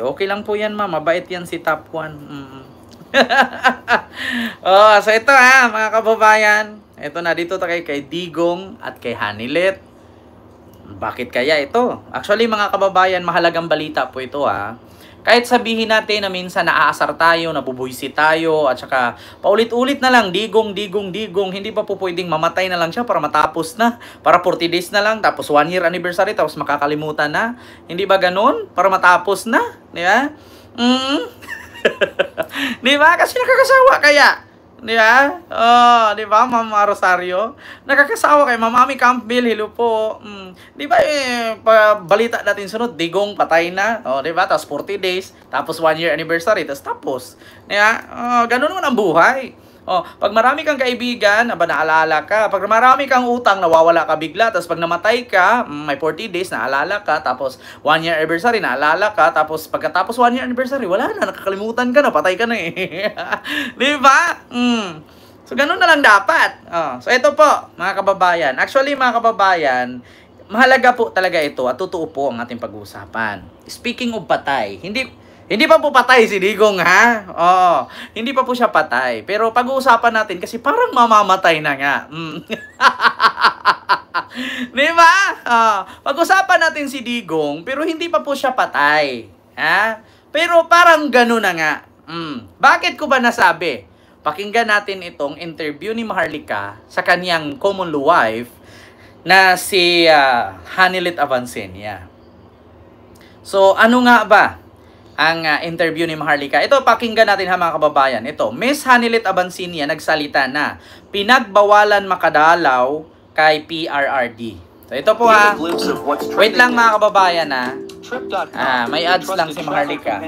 Okay lang po yan, ma'am. Mabait yan si Top 1. Oh, so ito mga kababayan. Ito na, dito tayo kay Digong at kay Hanilet. Bakit kaya ito? Actually, mga kababayan, mahalagang balita po ito Kahit sabihin natin na minsan naaasar tayo, nabubuisit tayo, at saka paulit-ulit na lang, digong, hindi pa po pwedeng mamatay na lang siya para matapos na. Para 40 days na lang, tapos 1 year anniversary, tapos makakalimutan na. Hindi ba ganun? Para matapos na. Di ba? Di ba? Kasi nakakasawa kaya. Di ba? Oh, di ba, Ma'am Rosario? Nakakasawa kay Ma'am Ami Campbell, hello po. Di ba balita natin sunod, Digong patay na. Oh, di ba? Tapos 40 days, tapos 1 year anniversary, tapos. Di ba? Ganun naman ang buhay. Oh, pag marami kang kaibigan, naalala ka. Pag marami kang utang, nawawala ka bigla. Tapos pag namatay ka, may 40 days, naalala ka. Tapos 1 year anniversary, naalala ka. Tapos pagkatapos 1 year anniversary, wala na, nakakalimutan ka na, patay ka na Di ba? So, ganun na lang dapat. So, ito po, mga kababayan. Actually, mga kababayan, mahalaga po talaga ito at totoo po ang ating pag-uusapan. Speaking of patay, hindi pa po patay si Digong hindi pa po siya patay. Pero pag-uusapan natin kasi parang mamamatay na nga. Di ba? Pag-usapan natin si Digong pero hindi pa po siya patay. Pero parang gano'n na nga. Bakit ko ba nasabi? Pakinggan natin itong interview ni Maharlika sa kanyang common law wife na si Hanilet Avancenia. So, ano nga ba ang interview ni Maharlika? Ito, pakinggan natin mga kababayan. Ito, Miss Hanilet Avancenia nagsalita na pinagbawalan makadalaw kay PRRD. So, ito po wait lang mga kababayan may ads lang si Maharlika.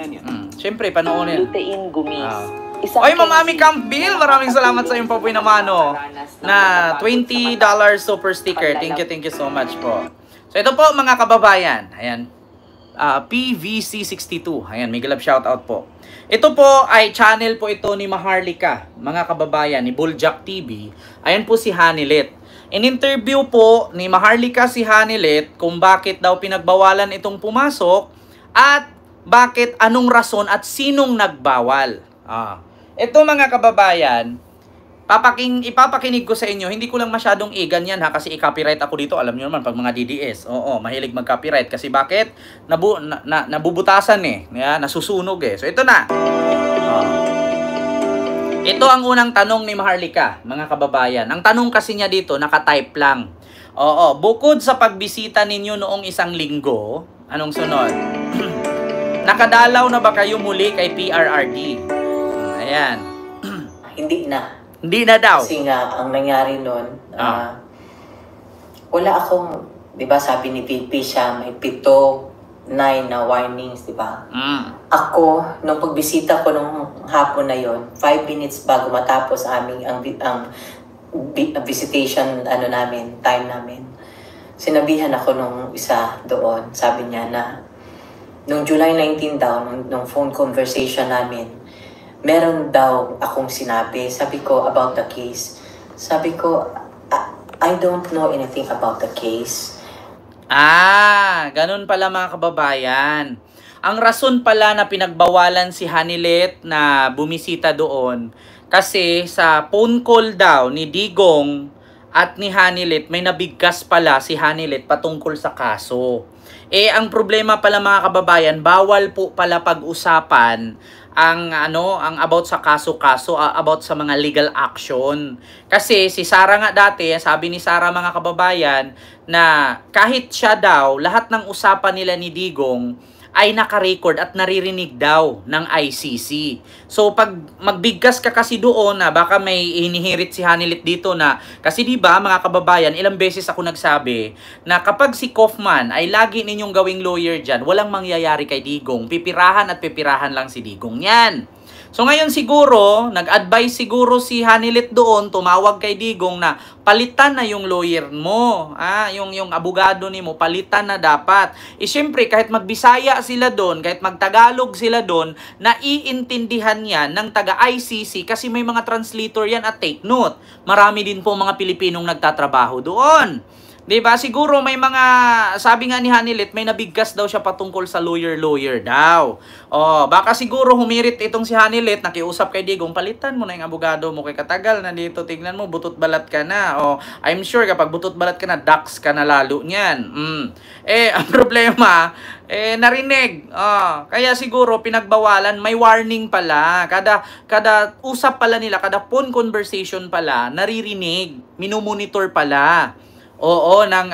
Siyempre, panoonin. Lutein gumis. Oy, Ma'am Ami Campbell, maraming salamat sa iyong papinamano na $20 super sticker. Thank you so much po. So, ito po mga kababayan. Ayan. PVC62. Ayan, may galab shoutout po. Ito po ay channel po ito ni Maharlika, mga kababayan, ni Buljak TV. Ayan po si Hanilet. In-interview po ni Maharlika si Hanilet kung bakit daw pinagbawalan itong pumasok at bakit, anong rason at sinong nagbawal. Ito mga kababayan, ipapakinig ko sa inyo. Hindi ko lang masyadong ganyan kasi i-copyright ako dito. Alam niyo naman pag mga DDS. Mahilig mag-copyright kasi bakit? Nabubutasan nasusunog So ito na. Ito ang unang tanong ni Maharlika, mga kababayan. Ang tanong kasi niya dito, naka-type lang. Bukod sa pagbisita ninyo noong 1 linggo, anong sunod? Nakadalaw na ba kayo muli kay PRRD? Ayan. Hindi na. Hindi na daw. Kasi nga, ang nangyari nun, wala akong, di ba sabi ni VP siya, may 7, 9 na warnings, di ba? Ako, nung pagbisita ko nung hapon na yon, 5 minutes bago matapos ang visitation time namin, sinabihan ako nung isa doon, sabi niya na, nung July 19 daw, nung phone conversation namin, meron daw akong sinabi. Sabi ko, about the case. Sabi ko, I don't know anything about the case. Ganun pala mga kababayan. Ang rason pala na pinagbawalan si Hanilet na bumisita doon, kasi sa phone call daw ni Digong at ni Hanilet, may nabigkas pala si Hanilet patungkol sa kaso. Ang problema pala mga kababayan, bawal po pala pag-usapan ang about sa kaso-kaso, about sa mga legal action. Kasi si Sara nga dati, sabi ni Sara mga kababayan, na kahit siya daw, lahat ng usapan nila ni Digong ay naka-record at naririnig daw ng ICC. So pag magbigkas ka kasi doon baka may hinihirit si Hanilet dito kasi di ba mga kababayan, ilang beses ako nagsabi na kapag si Kaufman ay lagi ninyong gawing lawyer dyan, walang mangyayari kay Digong. Pipirahan at pipirahan lang si Digong yan. So ngayon siguro, nag-advise siguro si Hanilet doon, tumawag kay Digong na palitan na yung lawyer mo, yung abogado ni mo, palitan na dapat. Siyempre, kahit magbisaya sila doon, kahit magtagalog sila doon, naiintindihan yan ng taga-ICC kasi may mga translator yan at take note. Marami din po mga Pilipinong nagtatrabaho doon. 'Di ba? Siguro may mga, sabi nga ni Hanilet, may nabigkas daw siya patungkol sa lawyer daw. Oh, baka siguro humirit itong si Hanilet, nakiusap kay Digong, palitan mo na yung abogado mo kay katagal na dito, tingnan mo, butot balat ka na. Oh, I'm sure kapag butot balat ka na, dax ka na lalo niyan. Ang problema, narinig. Kaya siguro pinagbawalan, may warning pala. Kada usap pala nila, kada phone conversation pala, naririnig, minumonitor pala. Oo, ng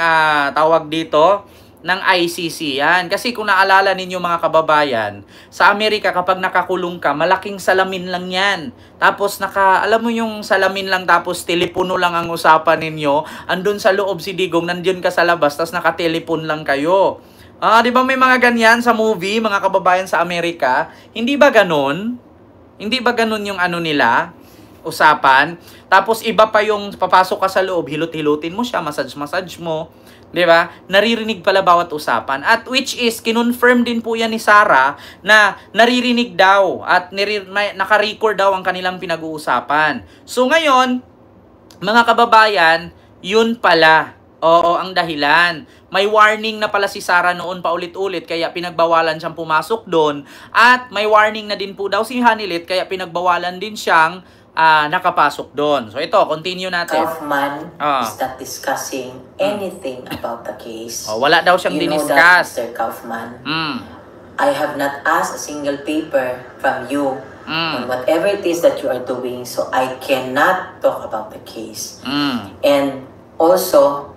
tawag dito, ng ICC yan. Kasi kung naalala ninyo mga kababayan, sa Amerika kapag nakakulong ka, malaking salamin lang yan. Tapos alam mo yung salamin lang, tapos telepono lang ang usapan ninyo. Andun sa loob si Digong, nandun ka sa labas, tapos nakatelepon lang kayo. Di ba may mga ganyan sa movie, mga kababayan sa Amerika? Hindi ba ganun? Hindi ba ganun yung ano nila? Usapan. Tapos iba pa yung papasok ka sa loob, hilot-hilutin mo siya, massage mo, 'di ba? Naririnig pala bawat usapan. At which is kinonfirm din po yan ni Sarah na naririnig daw at naka-record daw ang kanilang pinag-uusapan. So ngayon, mga kababayan, yun pala. Oo, ang dahilan. May warning na pala si Sarah noon paulit-ulit kaya pinagbawalan siyang pumasok doon. At may warning na din po daw si Hanilet kaya pinagbawalan din siyang nakapasok doon. So ito, continue natin. Kaufman is not discussing anything about the case. Wala daw siyang diniscuss. Mr. Kaufman, I have not asked a single paper from you on whatever it is that you are doing, so I cannot talk about the case. And also,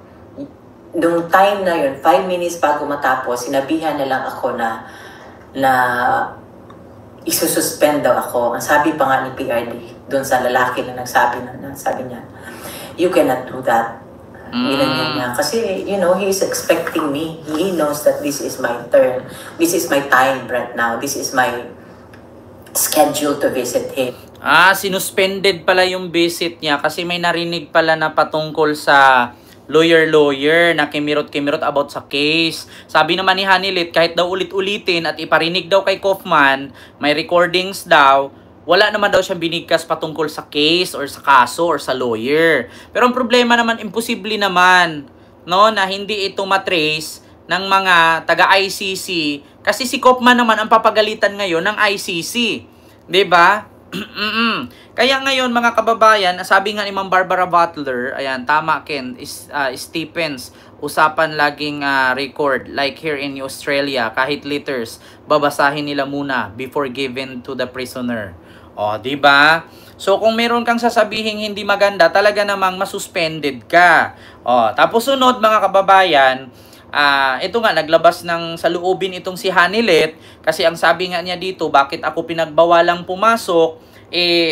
nung time na yun, 5 minutes bago matapos, sinabihan na lang ako na isususpend daw ako. Ang sabi pa nga ni PRD, doon sa lalaki na nagsabi sabi niya, you cannot do that. Ginanyan niya. Kasi, you know, he is expecting me. He knows that this is my turn. This is my time right now. This is my schedule to visit him. Sinuspended pala yung visit niya kasi may narinig pala na patungkol sa lawyer na kimirot about sa case. Sabi naman ni Hanilet, kahit daw ulit-ulitin at iparinig daw kay Kaufman, may recordings daw, wala naman daw siyang binigkas patungkol sa case or sa kaso or sa lawyer. Pero ang problema naman, imposible naman, no, na hindi ito matrace ng mga taga-ICC kasi si Kaufman naman ang papagalitan ngayon ng ICC. 'Di ba? Kaya ngayon mga kababayan, sabi nga ni Ma'am Barbara Butler, ayan, tama Ken, Stephens, usapan laging record, like here in Australia, kahit letters, babasahin nila muna before given to the prisoner. Diba? So kung meron kang sasabihin hindi maganda, talaga namang masuspended ka. Tapos sunod mga kababayan, ito nga, naglabas ng saluobin itong si Hanilet kasi ang sabi nga niya dito, bakit ako pinagbawalang pumasok?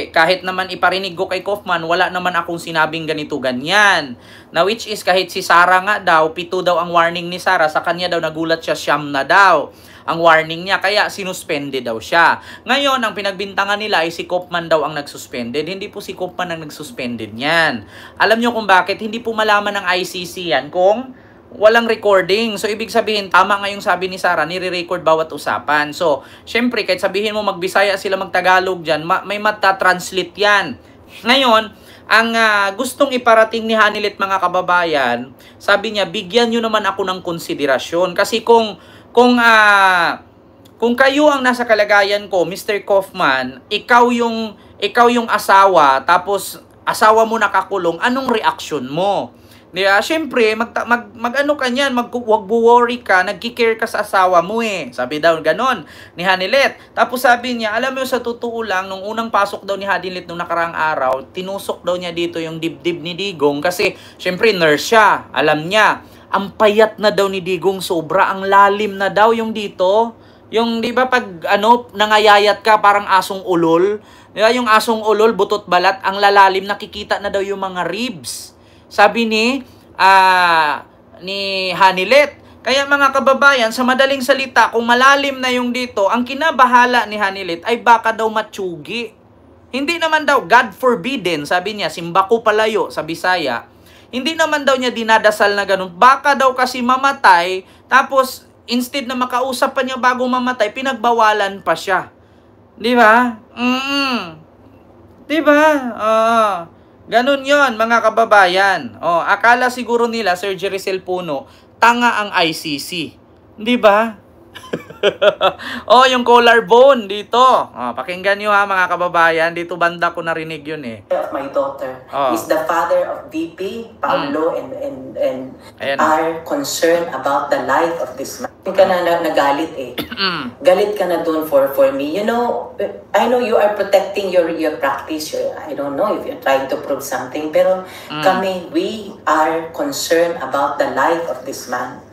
Kahit naman iparinig ko kay Kaufman, wala naman akong sinabing ganito ganyan. Na which is kahit si Sarah nga daw, 7 daw ang warning ni Sarah, sa kanya daw nagulat siya, 9 na daw ang warning niya, kaya sinuspended daw siya. Ngayon, ang pinagbintangan nila ay si Kaufman daw ang nagsuspended. Hindi po si Kaufman ang nagsuspended niyan. Alam nyo kung bakit? Hindi po malaman ng ICC yan kung walang recording. So, ibig sabihin, tama nga yung sabi ni Sarah, nire-record bawat usapan. So, syempre, kahit sabihin mo magbisaya sila, magtagalog dyan, may mata-translate yan. Ngayon, ang gustong iparating ni Hanilet mga kababayan, sabi niya, bigyan nyo naman ako ng konsiderasyon. Kasi kung kayo ang nasa kalagayan ko, Mr. Kaufman, ikaw yung asawa, tapos asawa mo nakakulong, anong reaksyon mo? Siyempre, mag-ano ka niyan, wag worry ka, nagkikare ka sa asawa mo Sabi daw ganon ni Hanilet. Tapos sabi niya, alam mo sa totoo lang, nung unang pasok daw ni Hanilet nung nakaraang araw, tinusok daw niya dito yung dibdib ni Digong kasi siyempre nurse siya, alam niya. Ang payat na daw ni Digong, sobra, ang lalim na daw yung dito. Yung, di ba, pag nangayayat ka, parang asong ulol. Di ba, yung asong ulol, butot balat, ang lalalim, nakikita na daw yung mga ribs. Sabi ni Hanilet. Kaya mga kababayan, sa madaling salita, kung malalim na yung dito, ang kinabahala ni Hanilet ay baka daw matsugi. Hindi naman daw, God forbidden, sabi niya, simbako palayo sa Bisaya. Hindi naman daw niya dinadasal na ganun. Baka daw kasi mamatay, tapos instead na makausap pa niya bago mamatay, pinagbawalan pa siya. Di ba? Di ba? Ganun yon mga kababayan. Akala siguro nila, Sir Jericel Puno, tanga ang ICC. Di ba? Yung collarbone dito. Pakinggan nyo ha mga kababayan. Dito banda ko narinig yun eh. Of my daughter is the father of VP, Paulo, and are concerned about the life of this man. Hindi ka na nagalit eh. Galit ka na dun for me. You know, I know you are protecting your practice. I don't know if you're trying to prove something. Pero kami, we are concerned about the life of this man.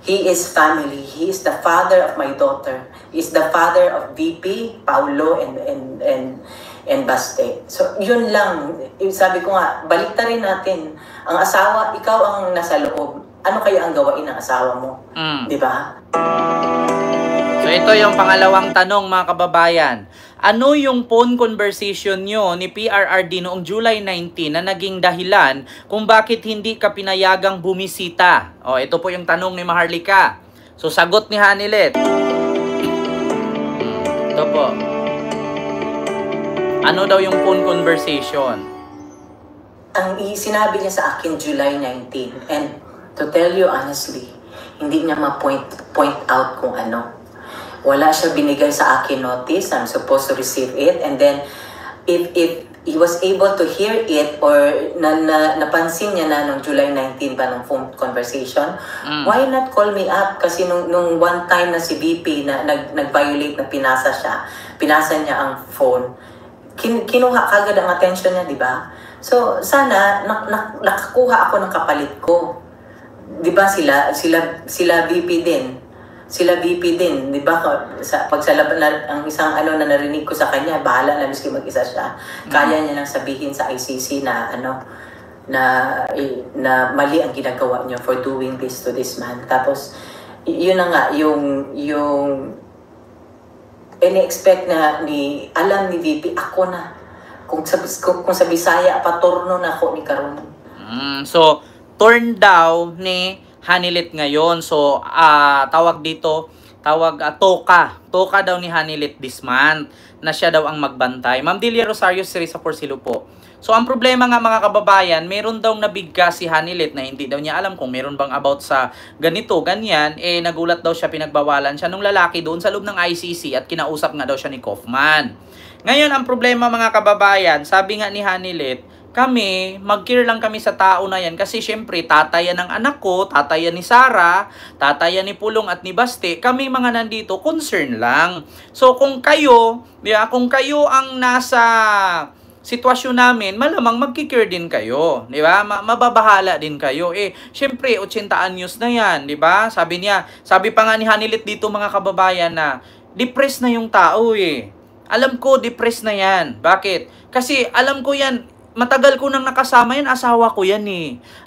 He is family. He is the father of my daughter. He is the father of VP, Paulo, and Baste. So, yun lang. Sabi ko nga, baliktarin natin. Ang asawa, ikaw ang nasa loob. Ano kaya ang gawain ng asawa mo? Di ba? So, ito yung pangalawang tanong mga kababayan. Ano yung phone conversation nyo ni PRRD noong July 19 na naging dahilan kung bakit hindi ka pinayagang bumisita? Ito po yung tanong ni Maharlika. So, sagot ni Hanilet. Ito po. Ano daw yung phone conversation? Ang sinabi niya sa akin July 19, and to tell you honestly, hindi niya ma-point out kung ano. Wala siya binigay sa akin notice. I'm supposed to receive it. And then, if he was able to hear it or napansin niya na nung July 19 pa ng phone conversation, why not call me up? Kasi nung one time na si VP na nag-violate na pinasa niya ang phone, kinuha kagad ang attention niya, di ba? So, sana nakakuha ako ng kapalit ko. Di ba sila VP din? Sila VP din, di ba? Pag sa laban, ang isang na narinig ko sa kanya, bahala na miski mag-isa siya. Kaya niya nang sabihin sa ICC na na mali ang ginagawa niyo for doing this to this man. Tapos yun na nga yung ini-expect na alam ni VP ako na kung sa Bisaya patorno na ako ni karon. So turn daw ni Hanilet ngayon. So, tawag Toka daw ni Hanilet this month na siya daw ang magbantay. Ma'am Delia Rosario, Siri sa Porcilo po. So, ang problema nga mga kababayan, meron daw nabigkas si Hanilet na hindi daw niya alam kung meron bang about sa ganito, ganyan. Nagulat daw siya, pinagbawalan siya nung lalaki doon sa loob ng ICC at kinausap nga daw siya ni Kaufman. Ngayon, ang problema mga kababayan, sabi nga ni Hanilet, mag-care lang kami sa tao na yan kasi syempre tatayan ng anak ko, tatayan ni Sarah, tatayan ni Pulong at ni Baste, kami mga nandito, concern lang. So kung kayo ang nasa sitwasyon namin, malamang mag-care din kayo, di ba? Mababahala din kayo. Syempre 80 anyos na yan, di ba? Sabi pa nga ni Hanilet dito mga kababayan na depressed na yung tao Alam ko depressed na yan. Bakit? Kasi alam ko yan, matagal ko nang nakasama yan, asawa ko yan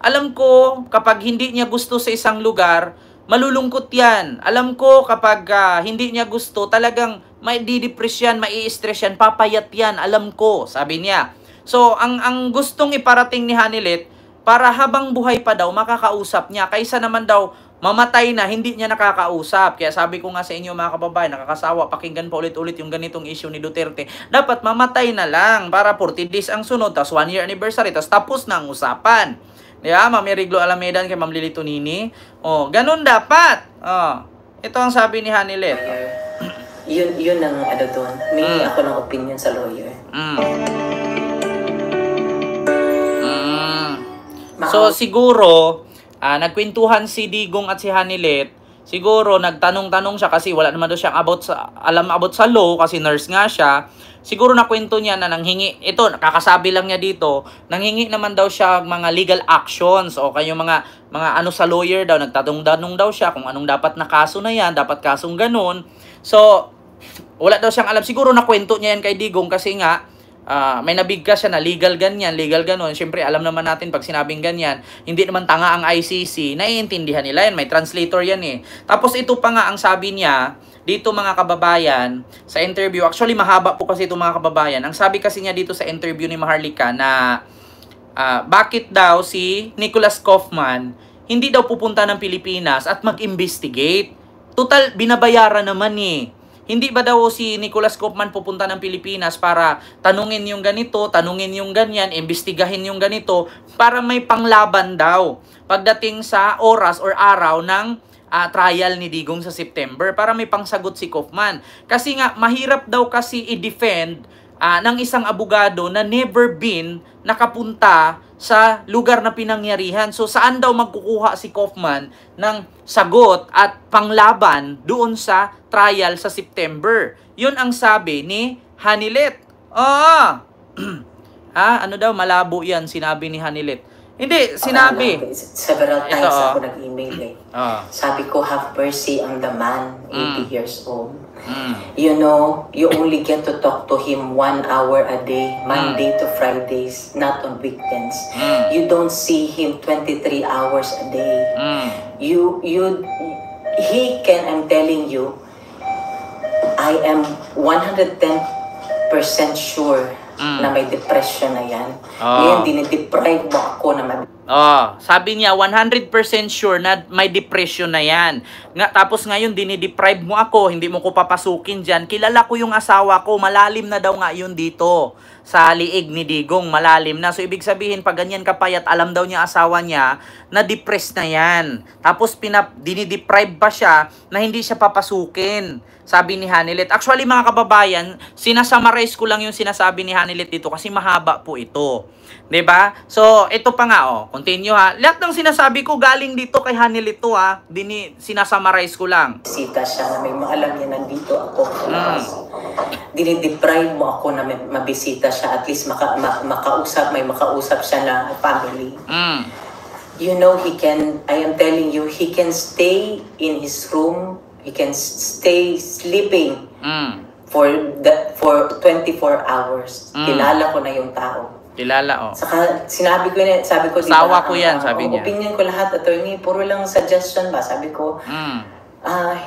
Alam ko, kapag hindi niya gusto sa isang lugar, malulungkot yan. Alam ko, kapag hindi niya gusto, talagang may di-depress yan, mai-stress yan, papayat yan. Alam ko, sabi niya. So, ang gustong iparating ni Hanilet, para habang buhay pa daw, makakausap niya. Kaysa naman daw, mamatay na, hindi niya nakakausap. Kaya sabi ko nga sa inyo mga kababayan, nakakasawa, pakinggan pa ulit-ulit yung ganitong issue ni Duterte. Dapat mamatay na lang para 40 days ang sunod, tapos 1 year anniversary, tapos tapos na ang usapan. Diba? Ma'am Riglo Alamedan kay Ma'am Lili Tonini. Ganun dapat. Ito ang sabi ni Hanilet. Yun ang doon. May ako ng opinion sa lawyer. So siguro, nagkwentuhan si Digong at si Hanilet, siguro nagtanong-tanong siya kasi wala naman daw siyang alam about sa law kasi nurse nga siya. Siguro nakwento niya na nanghingi, ito nakakasabi lang niya dito, nanghingi naman daw siya mga legal actions o kayo mga sa lawyer daw, nagtatanong daw siya kung anong dapat na kaso na yan, dapat kasong ganun. So, wala daw siyang alam. Siguro nakwento niya yan kay Digong kasi nga, may nabigkas siya na legal ganyan, legal ganon. Siyempre, alam naman natin pag sinabing ganyan, hindi naman tanga ang ICC, naiintindihan nila yan, may translator yan Tapos ito pa nga ang sabi niya, dito mga kababayan, sa interview, actually mahaba po kasi ito mga kababayan, ang sabi kasi niya dito sa interview ni Maharlika na bakit daw si Nicholas Kaufman hindi daw pupunta ng Pilipinas at mag-investigate. Total, binabayaran naman hindi ba daw si Nicholas Kaufman pupunta ng Pilipinas para tanungin yung ganito, tanungin yung ganyan, imbestigahin yung ganito, para may panglaban daw pagdating sa oras or araw ng trial ni Digong sa September, para may pangsagot si Kaufman. Kasi nga, mahirap daw kasi i-defend ng isang abogado na never been nakapunta sa lugar na pinangyarihan. So, saan daw magkukuha si Kaufman ng sagot at panglaban doon sa trial sa September? Yun ang sabi ni Hanilet. Ano daw, malabo yan, sinabi ni Hanilet. Hindi, sinabi. Several times ako nag-email eh. Sabi ko, have mercy on the man, 80 years old. You know, you only get to talk to him 1 hour a day, Monday to Fridays, not on weekends. You don't see him 23 hours a day. He can, I'm telling you, I am 110% sure na may depression na yan. Ngayon, dinideprive mo ako na sabi niya, 100% sure na may depression na yan. Tapos ngayon, dinideprive mo ako, hindi mo ko papasukin dyan. Kilala ko yung asawa ko, malalim na daw nga yun dito. Sa liig ni Digong, malalim na. So, ibig sabihin, pag ganyan kapayat, alam daw niya asawa niya na depressed na yan. Tapos, dinideprive pa siya na hindi siya papasukin. Sabi ni Hanilet. Actually, mga kababayan, sinasummarize ko lang yung sinasabi ni Hanilet dito kasi mahaba po ito. 'Di ba? So, ito pa nga continue ha. Lahat ng sinasabi ko galing dito kay Hanilet to ha. Sinasummarize ko lang. Sita siya na may maalam niya nandito ako. Dinideprive mo ako na mabisita siya, at least may makausap siya na family. You know, I am telling you, he can stay in his room. He can stay sleeping for 24 hours. Kilala ko na yung tao. Kilala, Saka sabi ko, sawa ko yan, sabi niya. Opinion ko lahat, attorney, puro lang suggestion ba? Sabi ko,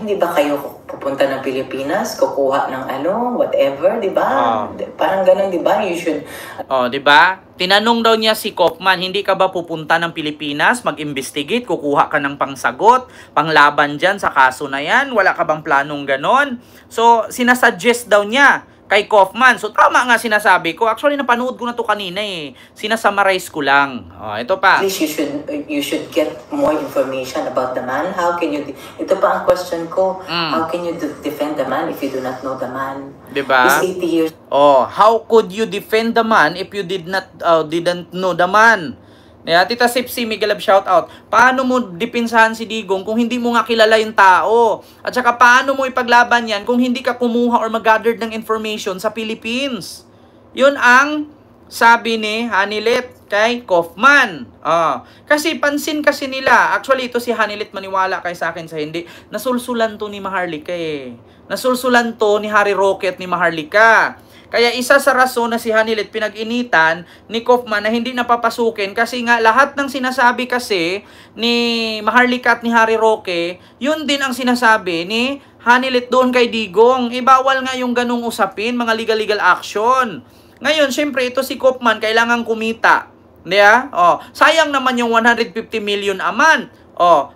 hindi ba kayo pupunta ng Pilipinas, kukuha ng whatever, di ba? Parang ganun, di ba? You should... di ba? Tinanong daw niya si Kaufman, hindi ka ba pupunta ng Pilipinas, mag-investigate, kukuha ka ng pangsagot, panglaban dyan sa kaso na yan, wala ka bang planong ganon? So, sinasuggest daw niya kay Kaufman. So, tama nga sinasabi ko. Actually, napanood ko na to kanina eh. Sinasummarize ko lang. Ito pa. At least you should get more information about the man. How can you... Ito pa ang question ko. How can you defend the man if you do not know the man? Diba? He's 80 years... how could you defend the man if you didn't know the man? Tita Sipsi, Miguel, shout out. Paano mo dipinsahan si Digong kung hindi mo nga kilala yung tao? At saka paano mo ipaglaban yan kung hindi ka kumuha or mag-gather ng information sa Philippines? Yun ang sabi ni Hanilet kay Kaufman. Kasi pansin kasi nila, actually ito si Hanilet, maniwala kay sa akin sa hindi, nasulsulan to ni Maharlika eh. Nasulsulan to ni Harry Roque at ni Maharlika. Kaya isa sa rason na si Hanilet pinag-initan ni Kaufman na hindi napapasukin kasi nga lahat ng sinasabi kasi ni Maharlika at ni Harry Roque, yun din ang sinasabi ni Hanilet doon kay Digong. Ibawal nga yung ganung usapin, mga legal action. Ngayon, syempre ito si Kaufman kailangan kumita. Sayang naman yung 150 million a month.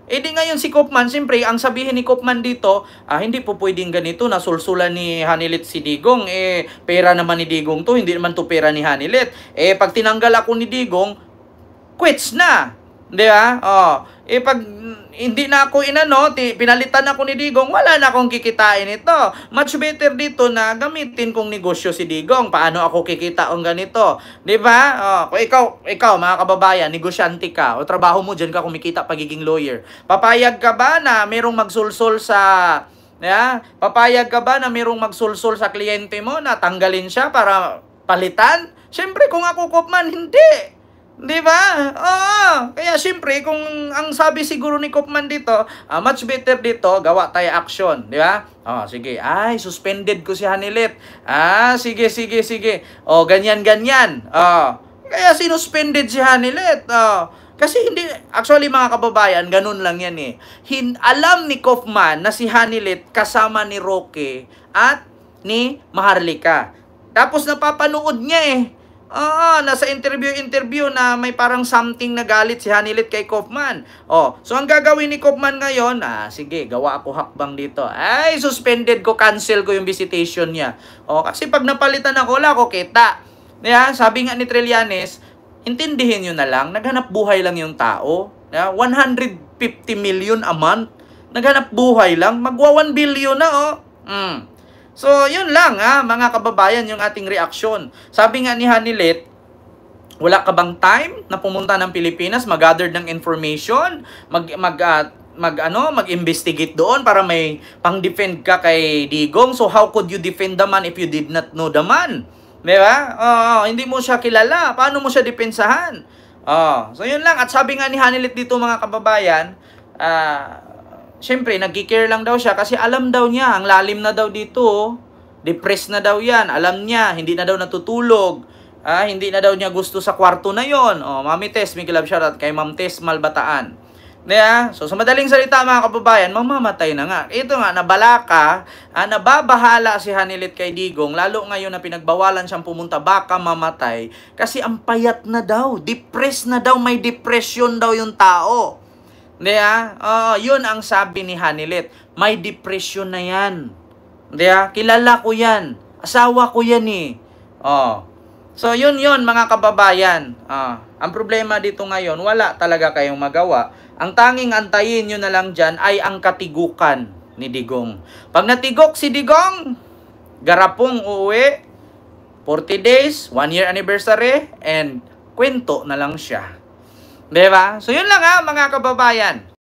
Di ngayon si Kaufman, siyempre, ang sabihin ni Kaufman dito, hindi po pwedeng ganito, nasulsulan ni Hanilet si Digong, pera naman ni Digong to, hindi naman to pera ni Hanilet. Pag tinanggal ako ni Digong, quits na. Di ba? Pag hindi na ako pinalitan ako ni Digong, wala na akong kikitain ito. Much better dito na gamitin kong negosyo si Digong. Paano ako kikita ang ganito? Di ba? Kung ikaw, mga kababayan, negosyante ka, o trabaho mo dyan ka kumikita pagiging lawyer. Papayag ka ba na merong magsulsol sa... Papayag ka ba na merong magsulsol sa kliyente mo na tanggalin siya para palitan? Siyempre, kung ako, Kaufman, hindi. Di ba? Kaya siyempre, kung ang sabi siguro ni Kaufman dito, much better dito, gawa tayo action. Di ba? Sige. Ay, suspended ko si Hanilet. Sige. Ganyan. Kaya sinuspended si Hanilet. Kasi hindi, actually mga kababayan, ganun lang yan eh. Alam ni Kaufman na si Hanilet kasama ni Roque at ni Maharlika. Tapos napapanood niya eh. Nasa interview na may parang something na galit si Hanilet kay Kaufman. So ang gagawin ni Kaufman ngayon, sige, gawa ako hakbang dito. Ay, suspended ko, cancel ko yung visitation niya. Kasi pag napalitan ako, wala ko kita. Sabi nga ni Trillanes, intindihin nyo na lang, naghanap buhay lang yung tao. 150 million a month. Naghanap buhay lang, magwa 1 billion na, So, yun lang mga kababayan, yung ating reaksyon. Sabi nga ni Hanilet, wala ka bang time na pumunta ng Pilipinas, mag-gather ng information, mag-investigate doon para may pang-defend ka kay Digong? So, how could you defend the man if you did not know the man? Diba? Hindi mo siya kilala. Paano mo siya depensahan? So, yun lang. At sabi nga ni Hanilet dito, mga kababayan, siyempre, nag-care lang daw siya kasi alam daw niya, ang lalim na daw dito, depressed na daw yan, alam niya, hindi na daw natutulog, hindi na daw niya gusto sa kwarto na yon. Mami Tess, Miguel Love shoutout kay Ma'am Tess Malbataan. So sa madaling salita mga kababayan, mamamatay na nga. Ito nga, nabalaka, nababahala si Hanilet kay Digong, lalo ngayon na pinagbawalan siyang pumunta, baka mamatay, kasi ang payat na daw, depressed na daw, may depression daw yung tao. Yun ang sabi ni Hanilet. May depression na yan. Kilala ko yan. Asawa ko yan So yun mga kababayan. Ang problema dito ngayon, wala talaga kayong magawa. Ang tanging antayin nyo na lang dyan ay ang katigukan ni Digong. Pag natigok si Digong, garapong uuwi, 40 days, 1 year anniversary, and kwento na lang siya. Diba? So yun lang mga kababayan.